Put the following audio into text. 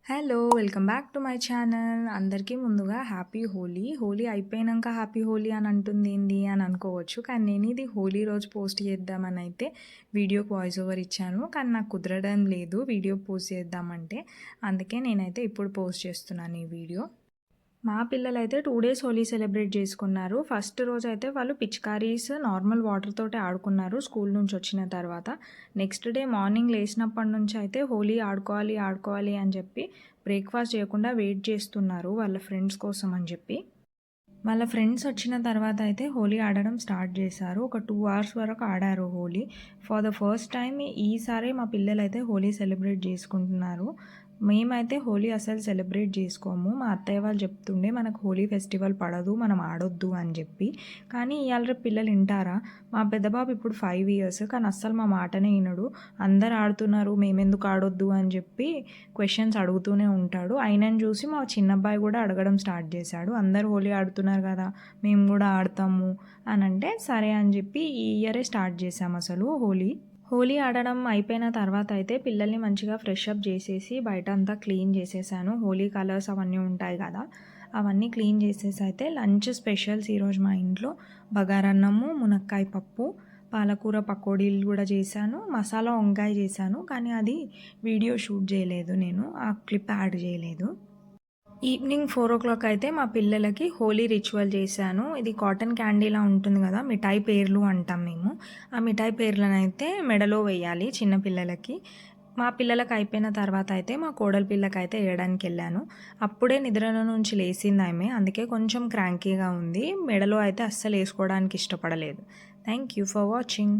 Hello! Welcome back to my channel. అందరికీ ముందుగా happy Holi. Holi అయిపోయినంక హ్యాపీ హోలీ అని అంటుందేంది అని అనుకోవచ్చు. కానీ నేను ఇది హోలీ రోజు పోస్ట్ చేద్దామనైతే వీడియోకి వాయిస్ ఓవర్ ఇచ్చాను. కానీ నాకు కుదరడం లేదు వీడియో పోస్ట్ చేద్దామంటే. అందుకే నేనైతే ఇప్పుడు పోస్ట్ చేస్తున్నాను ఈ వీడియో. మా పిల్లలైతే 2 డేస్ హోలీ సెలబ్రేట్ చేసుకున్నారు. ఫస్ట్ రోజైతే వాళ్ళు పిచికారీస్ నార్మల్ వాటర్ తోటి ఆడుకున్నారు స్కూల్ నుంచి వచ్చిన తర్వాత. నెక్స్ట్ డే మార్నింగ్ లేసినప్పటి నుంచి అయితే హోలీ ఆడుకోవాలి, ఆడుకోవాలి అని చెప్పి బ్రేక్‌ఫాస్ట్ చేయకుండా వెయిట్ చేస్తున్నారు వాళ్ళ ఫ్రెండ్స్ కోసం అని చెప్పి. వాళ్ళ ఫ్రెండ్స్ వచ్చిన తర్వాత అయితే హోలీ ఆడడం స్టార్ట్ చేశారు. ఒక 2 అవర్స్ వరకు ఆడారు Holi. For the first time ఈసారే మా పిల్లలైతే హోలీ సెలబ్రేట్ చేసుకుంటున్నారు. మేమైతే హోలీ అసలు సెలబ్రేట్ చేసుకోము. మా అత్తయ్య వాళ్ళు చెప్తుండే మనకు హోలీ ఫెస్టివల్ పడదు, మనం ఆడొద్దు అని చెప్పి. కానీ ఇయాల రేపు పిల్లలు వింటారా? మా పెద్ద బాబు ఇప్పుడు 5 ఇయర్స్ కానీ అస్సలు మా మాటనే వినడు. అందరు ఆడుతున్నారు మేమెందుకు ఆడొద్దు అని చెప్పి క్వశ్చన్స్ అడుగుతూనే ఉంటాడు. ఆయనను చూసి మా చిన్నబ్బాయి కూడా అడగడం స్టార్ట్ చేశాడు. అందరూ హోలీ ఆడుతున్నారు కదా, మేము కూడా ఆడతాము అని అంటే సరే అని చెప్పి ఈ ఇయరే స్టార్ట్ చేసాం అసలు హోలీ. హోలీ ఆడడం అయిపోయిన తర్వాత అయితే పిల్లల్ని మంచిగా ఫ్రెష్ అప్ చేసేసి బయట అంతా క్లీన్ చేసేసాను. హోలీ కలర్స్ అవన్నీ ఉంటాయి కదా, అవన్నీ క్లీన్ చేసేసి అయితే లంచ్ స్పెషల్స్ ఈరోజు మా ఇంట్లో బగారన్నము, మునక్కాయ పప్పు, పాలకూర పకోడీలు కూడా చేశాను, మసాలా వంకాయ చేశాను. కానీ అది వీడియో షూట్ చేయలేదు, నేను ఆ క్లిప్ యాడ్ చేయలేదు. ఈవినింగ్ 4:00 అయితే మా పిల్లలకి హోలీ రిచువల్ చేశాను. ఇది కాటన్ క్యాండీలా ఉంటుంది కదా, మిఠాయి పేర్లు అంటాం మేము. ఆ మిఠాయి పేర్లను అయితే మెడలో వేయాలి చిన్న పిల్లలకి. మా పిల్లలకి అయిపోయిన తర్వాత అయితే మా కోడలి పిల్లకైతే వేయడానికి వెళ్ళాను. అప్పుడే నిద్రలో నుంచి లేచింది ఆమె, అందుకే కొంచెం క్రాంకీగా ఉంది. మెడలో అయితే అస్సలు వేసుకోవడానికి ఇష్టపడలేదు. Thank you for watching.